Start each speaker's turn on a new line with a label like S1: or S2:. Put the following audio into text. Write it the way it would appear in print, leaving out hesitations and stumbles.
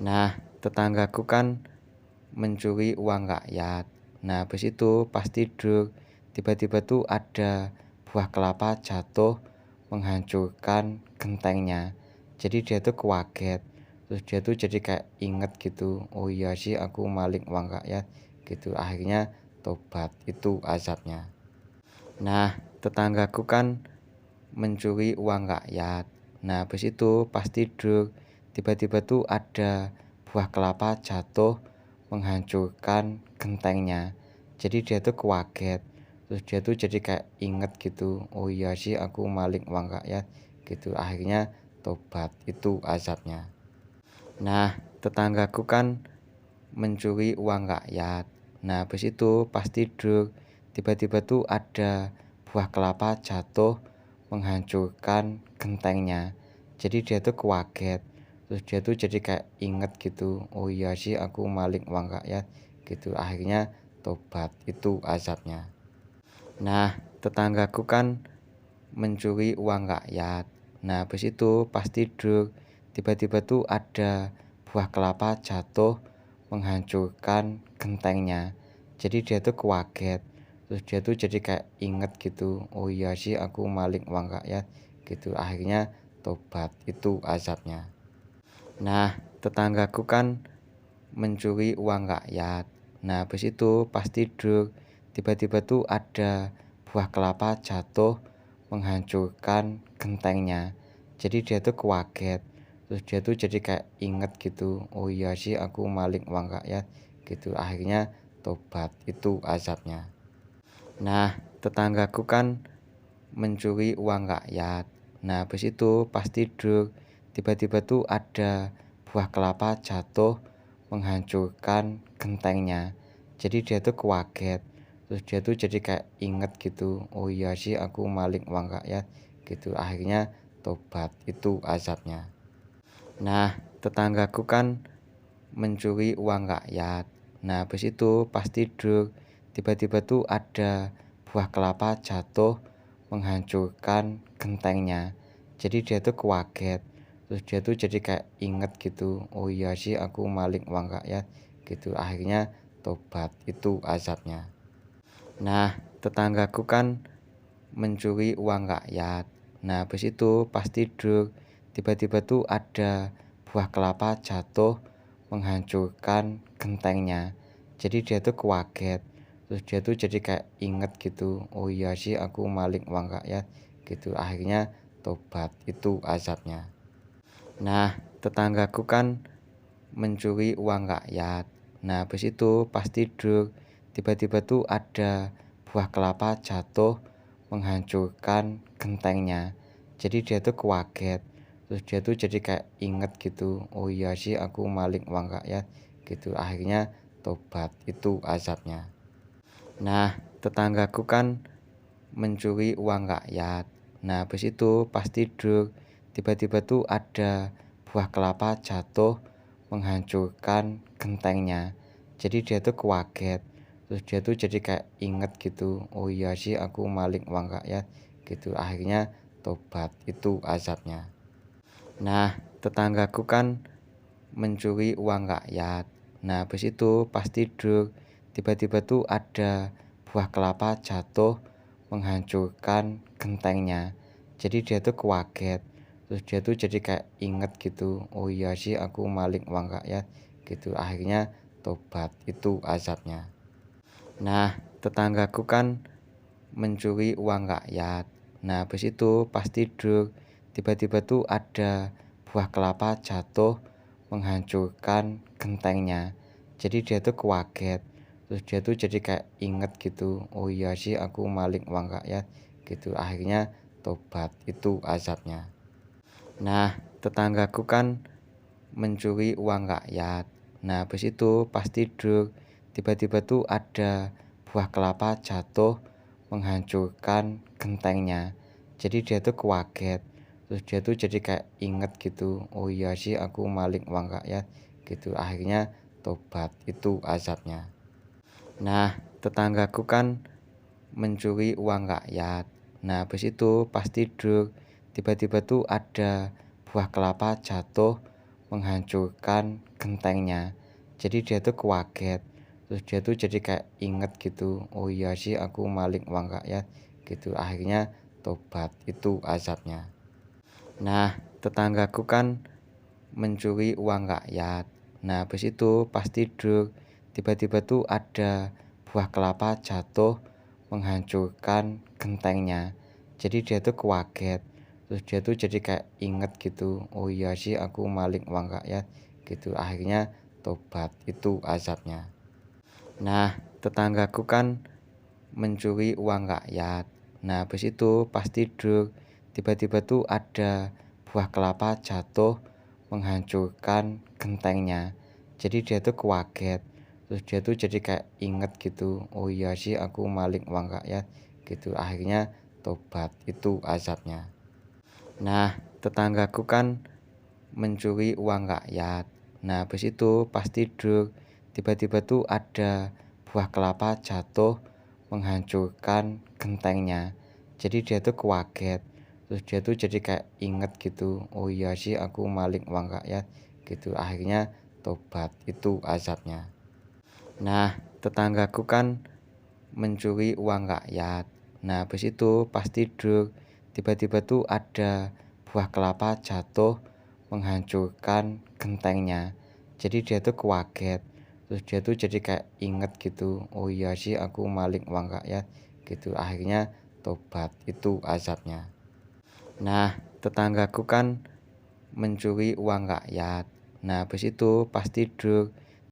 S1: Nah, tetanggaku kan mencuri uang rakyat. Nah, habis itu pas tidur, tiba-tiba tuh ada buah kelapa jatuh menghancurkan gentengnya. Jadi dia tuh kaget. Terus dia tuh jadi kayak inget gitu. Oh iya sih aku maling uang rakyat gitu. Akhirnya tobat. Itu azabnya. Nah, tetanggaku kan mencuri uang rakyat. Nah, habis itu pas tidur, tiba-tiba tuh ada buah kelapa jatuh menghancurkan gentengnya. Jadi dia tuh kaget. Terus dia tuh jadi kayak inget gitu. Oh iya sih aku maling uang rakyat gitu. Akhirnya tobat. Itu azabnya. Nah, tetanggaku kan mencuri uang rakyat. Nah, habis itu pas tidur, tiba-tiba tuh ada buah kelapa jatuh menghancurkan gentengnya. Jadi dia tuh kaget. Terus dia tuh jadi kayak inget gitu. Oh iya sih aku maling uang rakyat gitu. Akhirnya tobat. Itu azabnya. Nah, tetanggaku kan mencuri uang rakyat. Nah, habis itu pas tidur, tiba-tiba tuh ada buah kelapa jatuh menghancurkan gentengnya. Jadi dia tuh kaget. Terus dia tuh jadi kayak inget gitu. Oh iya sih aku maling uang rakyat gitu. Akhirnya tobat. Itu azabnya. Nah, tetanggaku kan mencuri uang rakyat. Nah, habis itu pas tidur, tiba-tiba tuh ada buah kelapa jatuh menghancurkan gentengnya. Jadi dia tuh kaget. Terus dia tuh jadi kayak inget gitu. Oh iya sih aku maling uang rakyat gitu. Akhirnya tobat. Itu azabnya. Nah, tetanggaku kan mencuri uang rakyat. Nah, habis itu pas tidur, tiba-tiba tuh ada buah kelapa jatuh menghancurkan gentengnya. Jadi dia tuh kaget. Terus dia tuh jadi kayak inget gitu. Oh iya sih aku maling uang rakyat gitu. Akhirnya tobat. Itu azabnya. Nah, tetanggaku kan mencuri uang rakyat. Nah, habis itu pas tidur, tiba-tiba tuh ada buah kelapa jatuh menghancurkan gentengnya. Jadi dia tuh kaget. Terus dia tuh jadi kayak inget gitu. Oh iya sih aku maling uang rakyat gitu. Akhirnya tobat. Itu azabnya. Nah, tetanggaku kan mencuri uang rakyat. Nah, habis itu pas tidur, tiba-tiba tuh ada buah kelapa jatuh menghancurkan gentengnya. Jadi dia tuh kaget. Terus dia tuh jadi kayak inget gitu. Oh iya sih aku maling uang rakyat gitu. Akhirnya tobat. Itu azabnya. Nah, tetanggaku kan mencuri uang rakyat. Nah, habis itu pas tidur, tiba-tiba tuh ada buah kelapa jatuh menghancurkan gentengnya. Jadi dia tuh kaget. Terus dia tuh jadi kayak inget gitu. Oh iya sih aku maling uang rakyat gitu. Akhirnya tobat. Itu azabnya. Nah, tetanggaku kan mencuri uang rakyat. Nah, habis itu pas tidur, tiba-tiba tuh ada buah kelapa jatuh menghancurkan gentengnya. Jadi dia tuh kaget. Terus dia tuh jadi kayak inget gitu. Oh iya sih aku maling uang rakyat gitu. Akhirnya tobat. Itu azabnya. Nah, tetanggaku kan mencuri uang rakyat. Nah, habis itu pas tidur, tiba-tiba tuh ada buah kelapa jatuh menghancurkan gentengnya. Jadi dia tuh kaget. Terus dia tuh jadi kayak inget gitu. Oh iya sih aku maling uang rakyat gitu. Akhirnya tobat. Itu azabnya. Nah, tetanggaku kan mencuri uang rakyat. Nah, habis itu pas tidur, tiba-tiba tuh ada buah kelapa jatuh menghancurkan gentengnya. Jadi dia tuh kaget. Terus dia tuh jadi kayak inget gitu. Oh iya sih aku maling uang rakyat gitu. Akhirnya tobat. Itu azabnya. Nah, tetanggaku kan mencuri uang rakyat. Nah, habis itu pas tidur, tiba-tiba tuh ada buah kelapa jatuh menghancurkan gentengnya. Jadi dia tuh kaget. Terus dia tuh jadi kayak inget gitu. Oh iya sih aku maling uang rakyat gitu. Akhirnya tobat. Itu azabnya. Nah, tetanggaku kan mencuri uang rakyat. Nah, habis itu pas tidur, tiba-tiba tuh ada buah kelapa jatuh menghancurkan gentengnya. Jadi dia tuh kaget. Terus dia tuh jadi kayak inget gitu. Oh iya sih aku maling uang rakyat gitu. Akhirnya tobat. Itu azabnya. Nah, tetanggaku kan mencuri uang rakyat. Nah, habis itu pas tidur, tiba-tiba tuh ada buah kelapa jatuh menghancurkan gentengnya. Jadi dia tuh kaget. Terus dia tuh jadi kayak inget gitu. Oh iya sih aku maling uang rakyat gitu. Akhirnya tobat. Itu azabnya. Nah, tetanggaku kan mencuri uang rakyat. Nah, habis itu pas tidur, tiba-tiba tuh ada buah kelapa jatuh menghancurkan gentengnya. Jadi dia tuh kaget. Terus dia tuh jadi kayak inget gitu. Oh iya sih aku maling uang rakyat gitu. Akhirnya tobat. Itu azabnya. Nah, tetanggaku kan mencuri uang rakyat. Nah, habis itu pas tidur, tiba-tiba tuh ada buah kelapa jatuh menghancurkan gentengnya. Jadi dia tuh kaget. Terus dia tuh jadi kayak inget gitu. Oh iya sih aku maling uang rakyat gitu. Akhirnya tobat. Itu azabnya. Nah, tetanggaku kan mencuri uang rakyat. Nah, habis itu pas tidur, tiba-tiba tuh ada buah kelapa jatuh menghancurkan gentengnya. Jadi dia tuh kaget. Terus dia tuh jadi kayak inget gitu. Oh iya sih aku maling uang rakyat gitu. Akhirnya tobat. Itu azabnya. Nah, tetanggaku kan mencuri uang rakyat. Nah, habis itu pas tidur,